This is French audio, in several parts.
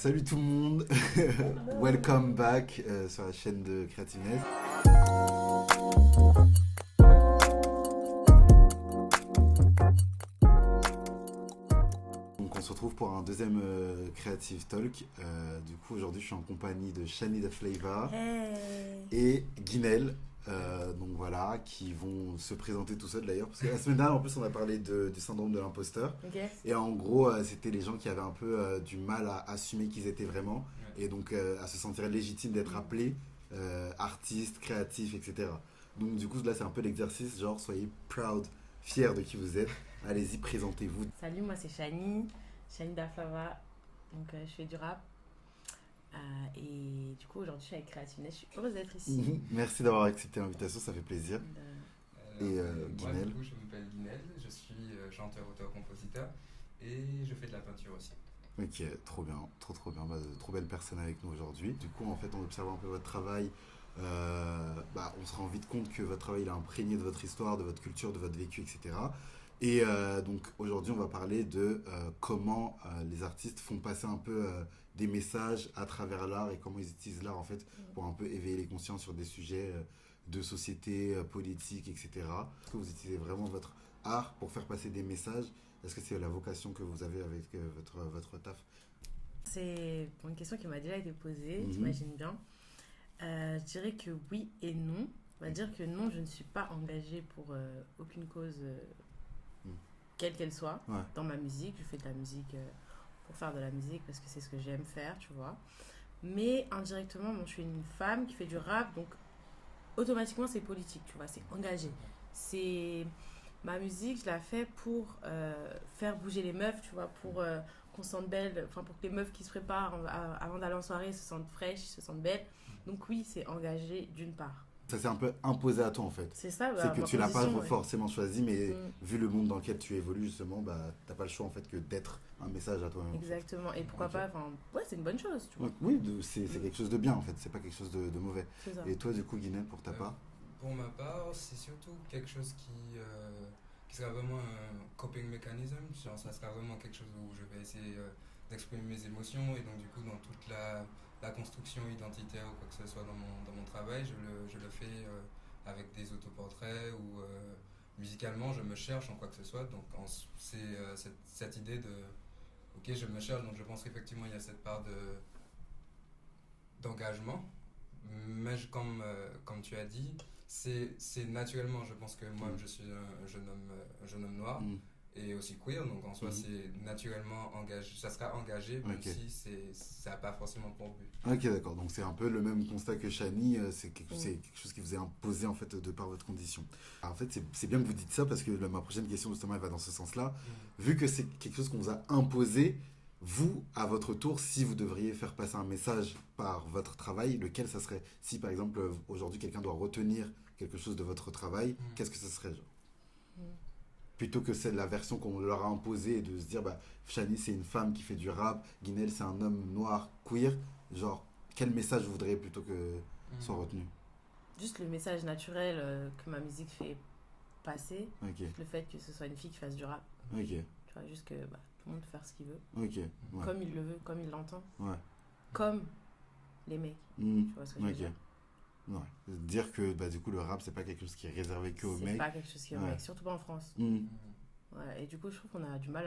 Salut tout le monde, welcome back sur la chaîne de Creativeness. Donc on se retrouve pour un deuxième Creative Talk. Du coup aujourd'hui je suis en compagnie de Shani the Flavor Hey. et Guinel. Donc voilà, qui vont se présenter tout seuls d'ailleurs. Parce que la semaine dernière en plus on a parlé du syndrome de l'imposteur. Ok. Et en gros, c'était les gens qui avaient un peu du mal à assumer qu'ils étaient vraiment, Ouais. et donc à se sentir légitimes d'être appelés artistes, créatifs, etc. Donc du coup, là, c'est un peu l'exercice, genre, soyez proud, fiers de qui vous êtes. Allez-y, présentez-vous. Salut, moi c'est Shani Daflava. Donc je fais du rap. Et du coup aujourd'hui je suis avec Creativeness. Je suis heureuse d'être ici. Merci d'avoir accepté l'invitation, ça fait plaisir. Alors, Et, moi, Guinel. du coup, je m'appelle Guinel, je suis chanteur, auteur, compositeur et je fais de la peinture aussi. Ok, trop bien, trop bien, trop belle personne avec nous aujourd'hui. Du coup, en fait, en observant un peu votre travail, on se rend vite compte que votre travail il est imprégné de votre histoire, de votre culture, de votre vécu, etc. Et donc aujourd'hui, on va parler de comment les artistes font passer un peu des messages à travers l'art et comment ils utilisent l'art en fait pour un peu éveiller les consciences sur des sujets de société, politique, etc. Est-ce que vous utilisez vraiment votre art pour faire passer des messages? Est-ce que c'est la vocation que vous avez avec votre taf? C'est pour une question qui m'a déjà été posée, Mhm. t'imagines bien. Je dirais que oui et non. On va dire que non, je ne suis pas engagée pour aucune cause, Mm. quelle qu'elle soit, Ouais. dans ma musique. Je fais de la musique pour faire de la musique parce que c'est ce que j'aime faire, tu vois. Mais indirectement, bon, je suis une femme qui fait du rap, donc automatiquement c'est politique, tu vois, c'est engagé. C'est ma musique, je la fais pour faire bouger les meufs, tu vois, pour qu'on se sente belle, enfin pour que les meufs qui se préparent avant d'aller en soirée se sentent fraîches, se sentent belles. Donc oui, c'est engagé d'une part. Ça s'est un peu imposé à toi en fait. C'est ça, C'est que ma tu l'as pas position, ouais. forcément choisi, mais Mm, vu le monde dans lequel tu évolues justement, t'as pas le choix en fait que d'être un message à toi-même. En fait. exactement. Et pourquoi Ok. pas, enfin, ouais, c'est une bonne chose, tu vois. Ouais, oui, c'est Mm, quelque chose de bien en fait, c'est pas quelque chose de mauvais. c'est ça. Et toi du coup, Guinée, pour ta Euh, part? Pour ma part, c'est surtout quelque chose qui sera vraiment un coping mechanism. Genre, ça sera vraiment quelque chose où je vais essayer d'exprimer mes émotions et donc du coup dans toute la construction identitaire ou quoi que ce soit dans mon travail, je le fais avec des autoportraits ou musicalement je me cherche en quoi que ce soit. Donc c'est cette idée de ok je me cherche, donc je pense qu'effectivement il y a cette part d'engagement. Mais comme tu as dit, c'est naturellement, je pense que moi je suis un jeune homme noir Mm. et aussi queer, donc en soi Mhm. c'est naturellement engagé, ça sera engagé même Ok. si ça n'a pas forcément pour but. Ok, d'accord. Donc c'est un peu le même constat que Shani. Mm. C'est quelque chose qui vous est imposé en fait de par votre condition. Alors, en fait, c'est bien que vous dites ça parce que ma prochaine question justement elle va dans ce sens-là. Vu que c'est quelque chose qu'on vous a imposé, vous, à votre tour, si vous devriez faire passer un message par votre travail, lequel ça serait? Si par exemple aujourd'hui quelqu'un doit retenir quelque chose de votre travail, qu'est-ce que ça serait genre? Mm. Plutôt que c'est la version qu'on leur a imposée et de se dire bah Shani c'est une femme qui fait du rap, Guinel c'est un homme noir queer, genre quel message vous voudriez plutôt que soit retenu? Juste le message naturel que ma musique fait passer, Ok, le fait que ce soit une fille qui fasse du rap. ok, Tu vois, juste que tout le monde peut faire ce qu'il veut, ok, ouais, comme il le veut, comme il l'entend, ouais. comme les mecs. Hmm, Tu vois ce que je veux ok, dire? ouais. Dire que bah, du coup le rap c'est pas quelque chose qui est réservé que aux C'est mecs. pas quelque chose qui est Ouais. mec, surtout pas en France. Hmm, Ouais, et du coup, je trouve qu'on a du mal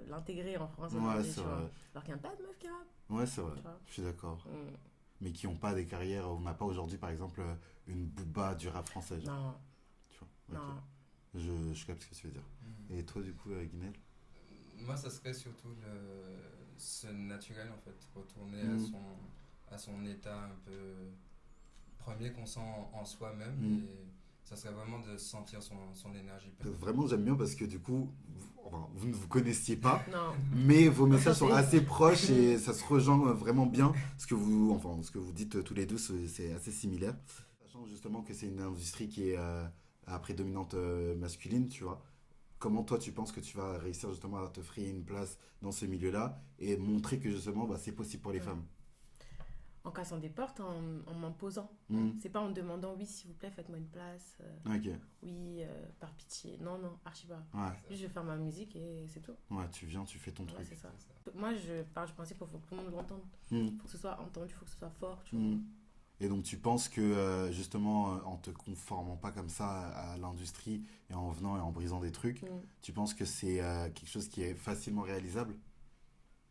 l'intégrer en France ouais, aujourd'hui, c'est tu vois. vrai. Alors qu'il n'y a pas de meufs qui rappent, Ouais, c'est vrai. tu vois. Je suis d'accord. Mm. Mais qui ont pas des carrières, on n'a pas aujourd'hui par exemple une Booba du rap français, genre, Non, tu vois. Ok. non. Je capte ce que tu veux dire. Mhm. Et toi du coup, Guinel? Moi, ça serait surtout ce naturel, en fait, retourner Mhm. à son état un peu premier qu'on sent en soi-même. Mhm. Et ça serait vraiment de sentir son énergie. Vraiment, j'aime bien parce que du coup, vous ne vous connaissiez pas, Non. mais vos messages sont Enchanté. assez proches et ça se rejoint vraiment bien. Ce que vous dites tous les deux, c'est assez similaire. Sachant justement que c'est une industrie qui est à prédominante masculine, tu vois. Comment toi tu penses que tu vas réussir justement à te frayer une place dans ce milieu-là et montrer que justement bah, c'est possible pour les Mm. femmes? en cassant des portes, en m'imposant. Mm. C'est pas en demandant, oui, s'il vous plaît, faites-moi une place. Ok. Oui, par pitié. Non, non, archi pas. Ouais. Juste, je vais faire ma musique et c'est tout. Ouais, tu viens, tu fais ton Ouais, truc. c'est ça. Moi, je pars du principe qu'il faut que tout le monde l'entende. Mm. Faut que ce soit entendu, faut que ce soit fort, tu vois. Mm. Et donc tu penses que justement en te conformant pas comme ça à l'industrie et en venant et en brisant des trucs, tu penses que c'est quelque chose qui est facilement réalisable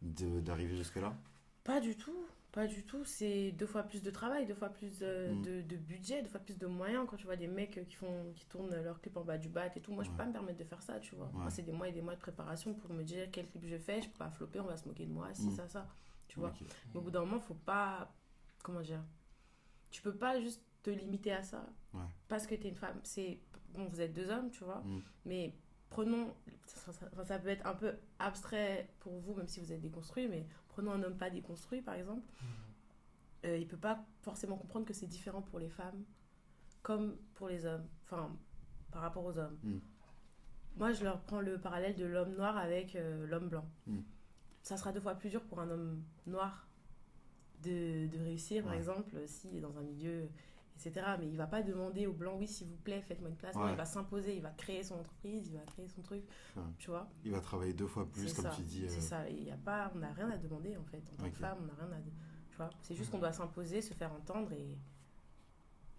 d'arriver jusque-là? Pas du tout. Pas du tout. C'est 2 fois plus de travail, 2 fois plus de budget, 2 fois plus de moyens. Quand tu vois des mecs qui tournent leurs clips en bas du bat et tout, moi je peux pas me permettre de faire ça, tu vois. Ouais. Moi c'est des mois et des mois de préparation pour me dire quel clip je fais, je peux pas flopper, on va se moquer de moi, si ça, tu vois. Ok. Mais au bout d'un moment, faut pas, comment dire, tu peux pas juste te limiter à ça. Ouais. Parce que t'es une femme. C'est, bon, vous êtes 2 hommes, tu vois, Mm. mais prenons, ça peut être un peu abstrait pour vous, même si vous êtes déconstruit, mais prenons un homme pas déconstruit, par exemple. Il peut pas forcément comprendre que c'est différent pour les femmes comme pour les hommes, enfin, par rapport aux hommes. Mm. Moi, je leur prends le parallèle de l'homme noir avec l'homme blanc. Mm. Ça sera 2 fois plus dur pour un homme noir de réussir, par Ouais. exemple, s'il est dans un milieu, etc. Mais il va pas demander aux blancs, oui, s'il vous plaît, faites-moi une place. Non, Ouais. il va s'imposer, il va créer son entreprise, il va créer son truc, Ouais. tu vois. Il va travailler 2 fois plus, C'est comme ça, tu dis. c'est ça. Et y a pas, on n'a rien à demander, en fait. En tant Ok. que femme, on n'a rien à... Tu vois, c'est juste qu'on doit s'imposer, se faire entendre et...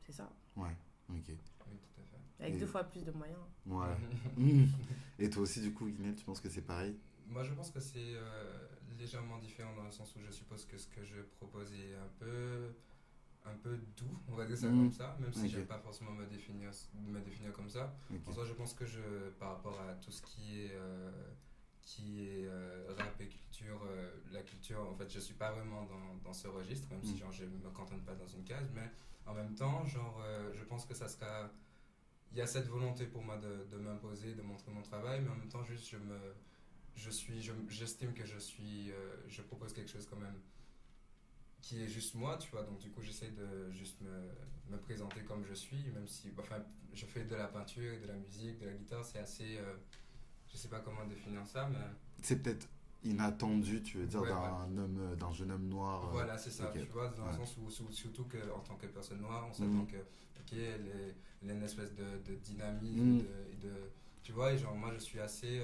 C'est ça. Ouais, ok. Oui, tout à fait. Avec Et- 2 fois plus de moyens. Ouais. Mm. Et toi aussi, du coup, Guinée, tu penses que c'est pareil? Moi, je pense que c'est légèrement différent dans le sens où je suppose que ce que je propose est un peu doux, on va dire ça comme ça, même si Ok. j'aime pas forcément me définir comme ça. Ok. En soi, je pense que par rapport à tout ce qui est rap et culture, la culture, en fait, je suis pas vraiment dans ce registre, même si genre, je me cantonne pas dans une case, mais en même temps, genre, je pense que ça sera... Il y a cette volonté pour moi de m'imposer, de montrer mon travail, mais en même temps, juste, j'estime que je propose quelque chose quand même qui est juste moi, tu vois. Donc, du coup, j'essaie de juste me présenter comme je suis, même si, enfin, je fais de la peinture, de la musique, de la guitare, c'est assez, je sais pas comment définir ça, mais C'est peut-être inattendu, tu veux dire, Ouais, d'un jeune homme noir. voilà, c'est ça, ok. tu vois, dans le Ouais. sens où, surtout qu'en tant que personne noire, on s'attend que, ok, elle a une espèce de dynamisme, tu vois, et genre, moi, je suis assez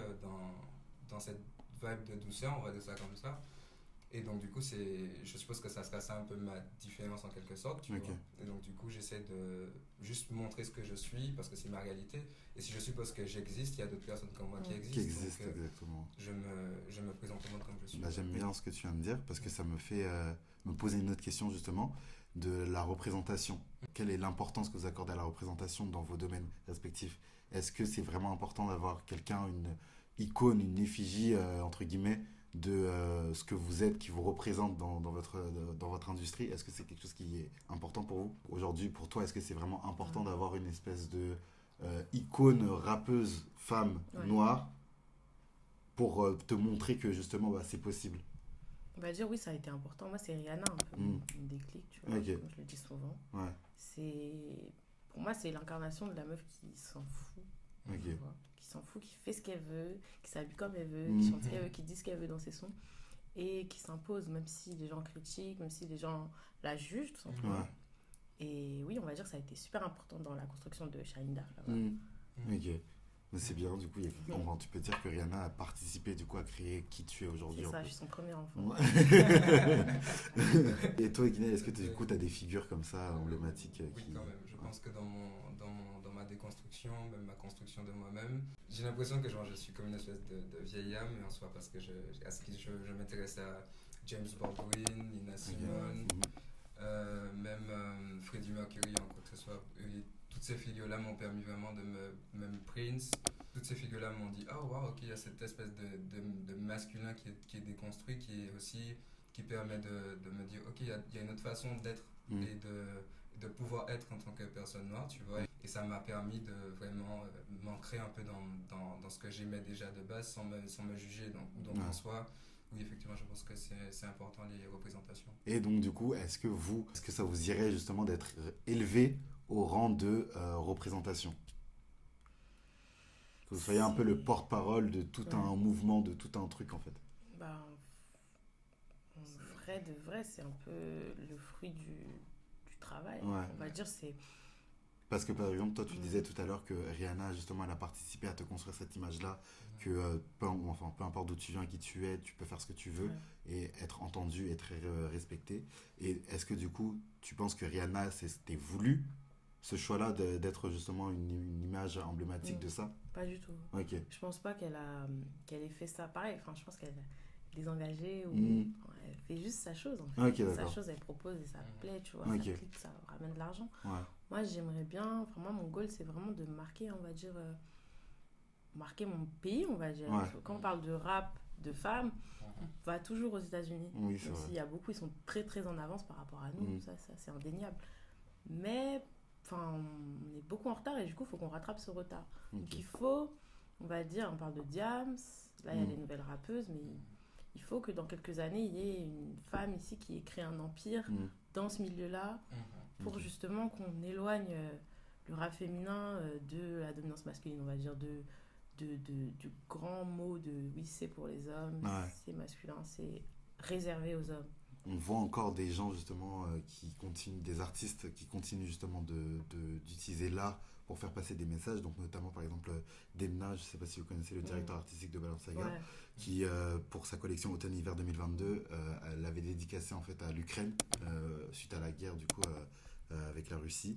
dans cette vibe de douceur, on va dire ça comme ça. Et donc, du coup, je suppose que ça sera ça un peu ma différence en quelque sorte, tu Ok. vois. Et donc, du coup, j'essaie de juste montrer ce que je suis parce que c'est ma réalité. Et si je suppose que j'existe, il y a d'autres personnes comme moi qui Ouais. existent. Qui existe, donc, exactement. je me présente au monde comme je suis. Bah, j'aime bien ce que tu viens de dire parce que ça me fait me poser une autre question justement de la représentation. Quelle est l'importance que vous accordez à la représentation dans vos domaines respectifs? Est-ce que c'est vraiment important d'avoir quelqu'un, une icône, une effigie, entre guillemets, de ce que vous êtes, qui vous représente dans votre industrie? Est-ce que c'est quelque chose qui est important pour vous? Aujourd'hui, pour toi, est-ce que c'est vraiment important d'avoir une espèce de icône rappeuse femme Ouais. noire pour te montrer que justement bah, c'est possible? On va dire oui, ça a été important. Moi, c'est Rihanna, un peu Mm. mon déclic, tu vois, Ok. comme je le dis souvent. Ouais, Pour moi, c'est l'incarnation de la meuf qui s'en fout, ok. tu vois, qui s'en fout, qui fait ce qu'elle veut, qui s'habille comme elle veut, Mm. qui chante ce qu'elle veut, qui dit ce qu'elle veut dans ses sons, et qui s'impose, même si les gens critiquent, même si les gens la jugent, tout simplement. Ouais. Et oui, on va dire que ça a été super important dans la construction de Shahinda. Là-bas. Mm. Ok. Mais c'est bien, du coup, enfin, tu peux dire que Rihanna a participé du coup à créer qui tu es aujourd'hui. C'est un ça, peu. je suis son premier enfant. Ouais. Et toi, Guinée, est-ce que du coup, tu as des figures comme ça emblématiques Oui, quand même. Je pense que dans ma déconstruction, même ma construction de moi-même, j'ai l'impression que genre, je suis comme une espèce de vieille âme, mais en soi, parce que je m'intéresse à James Baldwin, Nina Simone, même Freddie Mercury, en quoi que ce soit. Et toutes ces figures-là m'ont permis vraiment même Prince, toutes ces figures-là m'ont dit, oh wow, ok, il y a cette espèce de masculin qui est déconstruit, qui permet de me dire, ok, il y a une autre façon d'être et de pouvoir être en tant que personne noire, tu vois. Et ça m'a permis de vraiment m'ancrer un peu dans ce que j'aimais déjà de base sans me juger. Donc en soi, oui, effectivement, je pense que c'est important les représentations. Et donc, du coup, est-ce que ça vous irait justement d'être élevé au rang de représentation? Que vous soyez un peu le porte-parole de tout un mouvement, de tout un truc en fait. Bah, vrai de vrai, c'est un peu le fruit du travail. Ouais. On va dire, c'est... Parce que par exemple, toi, tu disais tout à l'heure que Rihanna, justement, elle a participé à te construire cette image-là, que peu importe d'où tu viens, qui tu es, tu peux faire ce que tu veux Ouais. et être entendu, être respecté. Et est-ce que du coup, tu penses que Rihanna, c'était voulu, ce choix-là d'être justement une image emblématique Mm. de ça? Pas du tout. Ok. Je pense pas qu'elle ait fait ça pareil. Enfin, je pense qu'elle est désengagée ou Mm. elle fait juste sa chose en fait. Ok, Sa d'accord. chose, elle propose et ça plaît, tu vois, Ok. ça clique, ça ramène de l'argent. Ouais. Moi, j'aimerais bien, enfin, moi, mon goal, c'est vraiment de marquer, on va dire, marquer mon pays, on va dire. Ouais. Parce que quand on parle de rap, de femmes, on va toujours aux États-Unis. Oui, c'est Même vrai. s'il y a beaucoup, ils sont très très en avance par rapport à nous, Mm. ça c'est indéniable. Mais, enfin, on est beaucoup en retard et du coup, il faut qu'on rattrape ce retard. Donc Ok. il faut, on va dire, on parle de Diams, là il y a Mm. les nouvelles rappeuses, mais il faut que dans quelques années, il y ait une femme ici qui ait créé un empire Mm. dans ce milieu-là pour Ok. justement qu'on éloigne le rap féminin de la dominance masculine, on va dire, du grand mot de oui, c'est pour les hommes, Ouais. c'est masculin, c'est réservé aux hommes. On voit encore des gens justement qui continuent, des artistes qui continuent justement d'utiliser l'art pour faire passer des messages. Donc notamment par exemple Demna, je ne sais pas si vous connaissez le directeur artistique de Balenciaga, Ouais. qui pour sa collection automne-hiver 2022, elle l'avait dédicacé en fait à l'Ukraine suite à la guerre du coup avec la Russie,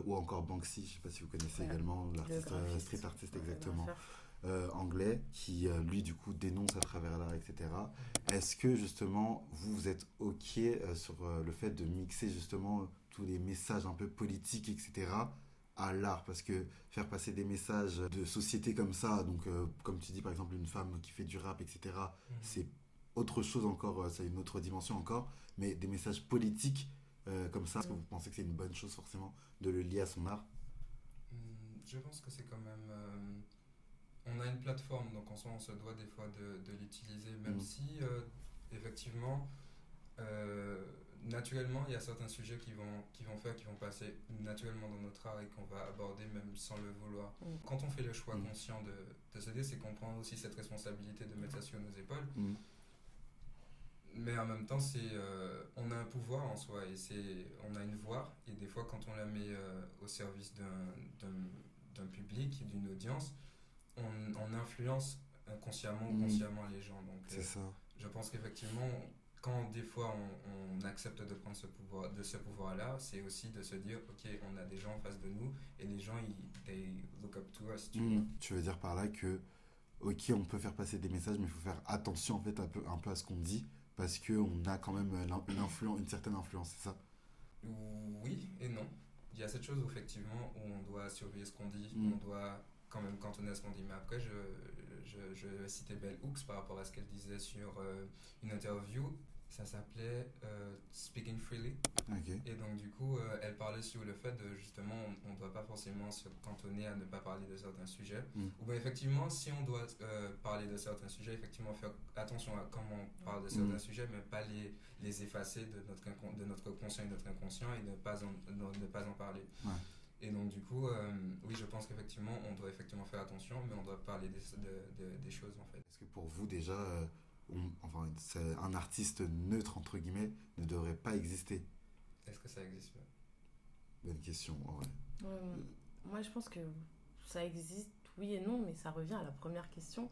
ou encore Banksy, je ne sais pas si vous connaissez Ouais. également Le l'artiste graphiste. street artist Ouais, le exactement. graffeur. Anglais qui lui du coup dénonce à travers l'art, etc. Est-ce que justement vous êtes ok sur le fait de mixer justement tous les messages un peu politiques, etc. à l'art? Parce que faire passer des messages de société comme ça, donc comme tu dis par exemple une femme qui fait du rap, etc. c'est autre chose encore, c'est une autre dimension encore, mais des messages politiques comme ça, est-ce que vous pensez que c'est une bonne chose forcément de le lier à son art? Je pense que c'est quand même. On a une plateforme, donc en soi, on se doit des fois de l'utiliser, même si, effectivement, naturellement, il y a certains sujets qui vont passer naturellement dans notre art et qu'on va aborder même sans le vouloir. Quand on fait le choix conscient de s'aider, c'est qu'on prend aussi cette responsabilité de mettre ça sur nos épaules. Mais en même temps, on a un pouvoir en soi et on a une voix. Et des fois, quand on la met au service d'un public, d'une audience, on influence inconsciemment ou consciemment les gens. Donc, c'est ça. je pense qu'effectivement, quand des fois on accepte de prendre ce pouvoir-là, c'est aussi de se dire, ok, on a des gens en face de nous et les gens, they look up to us. Tu veux dire par là que, ok, on peut faire passer des messages, mais il faut faire attention en fait un peu à ce qu'on dit, parce qu'on a quand même une certaine influence, c'est ça? Oui et non. Il y a cette chose où effectivement où on doit surveiller ce qu'on dit, on doit quand même cantonner à ce qu'on dit. Mais après, je vais citer Bell Hooks par rapport à ce qu'elle disait sur une interview. Ça s'appelait Speaking Freely. Okay. Et donc, du coup, elle parlait sur le fait de justement, on ne doit pas forcément se cantonner à ne pas parler de certains sujets. Ou bien, effectivement, si on doit parler de certains sujets, effectivement, faire attention à comment on parle de certains sujets, mais pas les effacer de notre conscient et notre inconscient et ne pas en parler. Ouais. Et donc, du coup, oui, je pense qu'effectivement, on doit effectivement faire attention, mais on doit parler des choses, en fait. Est-ce que pour vous, déjà, un artiste neutre, entre guillemets, ne devrait pas exister? Est-ce que ça existe? Bonne question, en vrai. Moi, je pense que ça existe, oui et non, mais ça revient à la première question,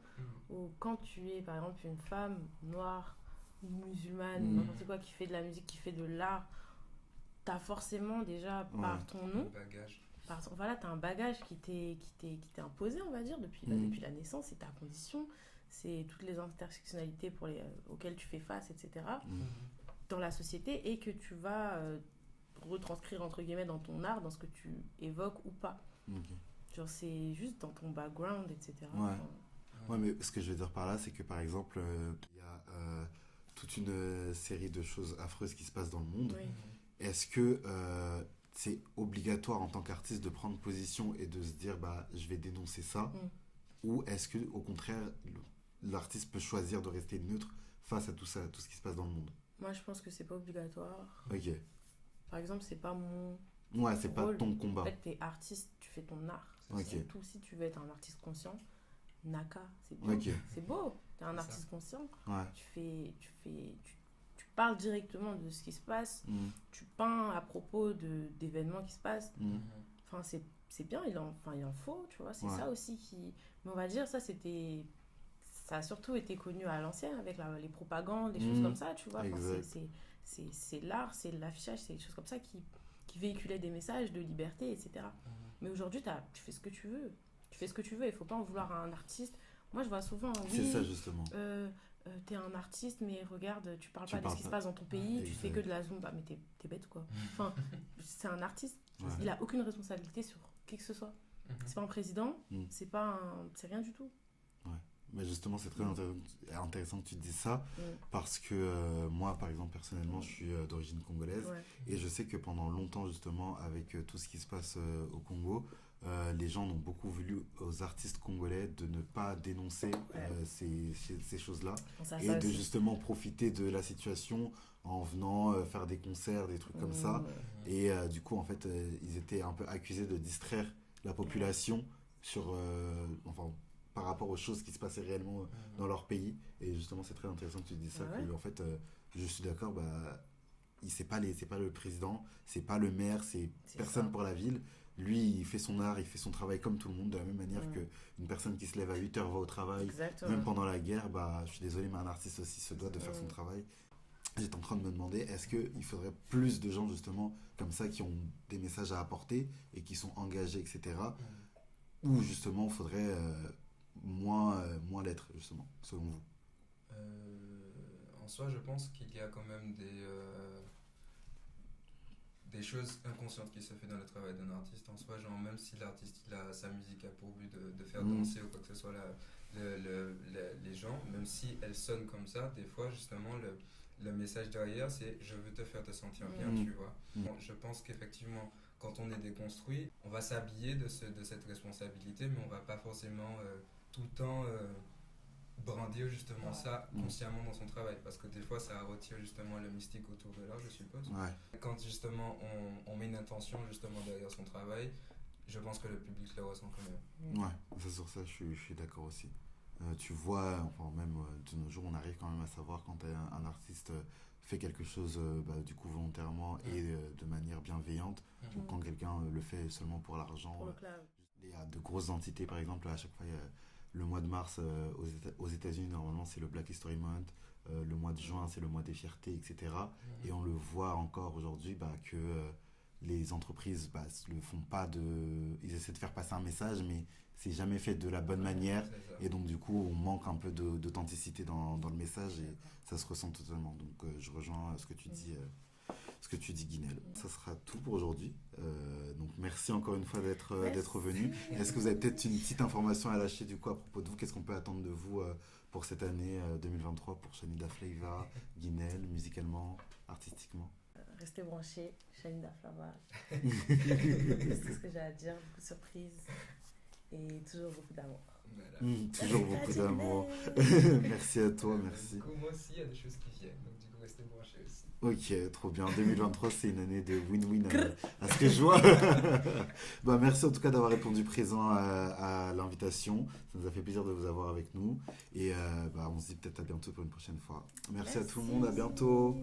où quand tu es, par exemple, une femme noire, musulmane, n'importe quoi, qui fait de la musique, qui fait de l'art, t'as forcément déjà, par ton nom, voilà, t'as un bagage qui t'est imposé, on va dire, depuis la naissance, c'est ta condition, c'est toutes les intersectionnalités auxquelles tu fais face, etc., dans la société, et que tu vas retranscrire, entre guillemets, dans ton art, dans ce que tu évoques ou pas. Genre, c'est juste dans ton background, etc. Ouais, mais ce que je veux dire par là, c'est que, par exemple, il y a toute une série de choses affreuses qui se passent dans le monde. Oui. Est-ce que c'est obligatoire en tant qu'artiste de prendre position et de se dire bah je vais dénoncer ça, ou est-ce que au contraire l'artiste peut choisir de rester neutre face à tout ça, tout ce qui se passe dans le monde? Moi, je pense que c'est pas obligatoire. Ok. Par exemple, c'est pas mon c'est rôle. pas ton combat. En fait, t'es artiste, tu fais ton art. C'est tout. Si tu veux être un artiste conscient, Naka, c'est beau. Ok. C'est beau. T'es un artiste conscient. Ouais. Tu parles directement de ce qui se passe, tu peins à propos d'événements qui se passent. Enfin, c'est bien, il en faut, tu vois, c'est ça aussi qui... Mais on va dire, ça a surtout été connu à l'ancienne avec les propagandes, des choses comme ça, tu vois. Enfin, c'est l'art, c'est l'affichage, c'est des choses comme ça qui véhiculaient des messages de liberté, etc. Mais aujourd'hui, tu fais ce que tu veux. Tu fais ce que tu veux, il ne faut pas en vouloir à un artiste. Moi, je vois souvent, c'est ça, justement. T'es un artiste, mais regarde, tu parles pas de ce qui se passe dans ton pays, tu fais que de la zumba. Mais t'es bête, quoi. Enfin, c'est un artiste. Il a aucune responsabilité sur qui que ce soit. C'est pas un président, c'est rien du tout. Mais justement, c'est très intéressant que tu dises ça, parce que moi, par exemple, personnellement, je suis d'origine congolaise, et je sais que pendant longtemps, justement, avec tout ce qui se passe au Congo, les gens ont beaucoup voulu aux artistes congolais de ne pas dénoncer ces choses-là, et de justement profiter de la situation en venant faire des concerts, des trucs comme ça. Et du coup, en fait, ils étaient un peu accusés de distraire la population par rapport aux choses qui se passaient réellement dans leur pays. Et justement, c'est très intéressant que tu dises ça, que en fait, je suis d'accord, c'est pas le président, c'est pas le maire, c'est personne pour la ville. Lui, il fait son art, il fait son travail comme tout le monde, de la même manière qu'une personne qui se lève à 8h va au travail. Exactement. Même pendant la guerre, je suis désolé, mais un artiste aussi se doit de faire son travail. J'étais en train de me demander, est-ce qu'il faudrait plus de gens, justement, comme ça, qui ont des messages à apporter et qui sont engagés, etc. Ou, justement, il faudrait moins l'être, justement, selon vous? En soi, je pense qu'il y a quand même des choses inconscientes qui se font dans le travail d'un artiste. En soi, genre, même si l'artiste, sa musique a pour but de faire danser ou quoi que ce soit les gens, même si elle sonne comme ça, des fois, justement, le message derrière, c'est « je veux te faire te sentir bien », tu vois. Bon, je pense qu'effectivement, quand on est déconstruit, on va s'habiller de cette responsabilité, mais on va pas forcément tout le temps brandir justement ça consciemment dans son travail, parce que des fois ça retire justement le mystique autour de l'art, je suppose. Quand justement on met une intention justement derrière son travail, je pense que le public le ressent quand même. Ça, sur ça, je suis d'accord aussi. Tu vois, enfin, même de nos jours, on arrive quand même à savoir quand un artiste fait quelque chose du coup volontairement et de manière bienveillante, ou quand quelqu'un le fait seulement pour l'argent. Il y a de grosses entités, par exemple, à chaque fois, le mois de mars aux États-Unis, normalement, c'est le Black History Month. Le mois de juin, c'est le mois des fiertés, etc. Et on le voit encore aujourd'hui que les entreprises le font pas ils essaient de faire passer un message, mais c'est jamais fait de la bonne manière. Et donc, du coup, on manque un peu d'authenticité dans le message et ça se ressent totalement. Donc, je rejoins ce que tu dis, Guinel. Ça sera tout pour aujourd'hui. Donc, merci encore une fois d'être venu. Est-ce que vous avez peut-être une petite information à lâcher du coup à propos de vous? Qu'est-ce qu'on peut attendre de vous pour cette année 2023 pour Shanida Flava, Guinel, musicalement, artistiquement? Restez branchés, Shanida Flava. C'est tout ce que j'ai à dire. Beaucoup de surprises et toujours beaucoup d'amour. Toujours beaucoup d'amour. Merci à toi, merci. Du coup, moi aussi, il y a des choses qui viennent. Donc, du coup, restez branchés aussi. Ok, trop bien. 2023, c'est une année de win-win à ce que je vois. Merci en tout cas d'avoir répondu présent à l'invitation. Ça nous a fait plaisir de vous avoir avec nous. Et on se dit peut-être à bientôt pour une prochaine fois. Merci à tout le monde, à bientôt.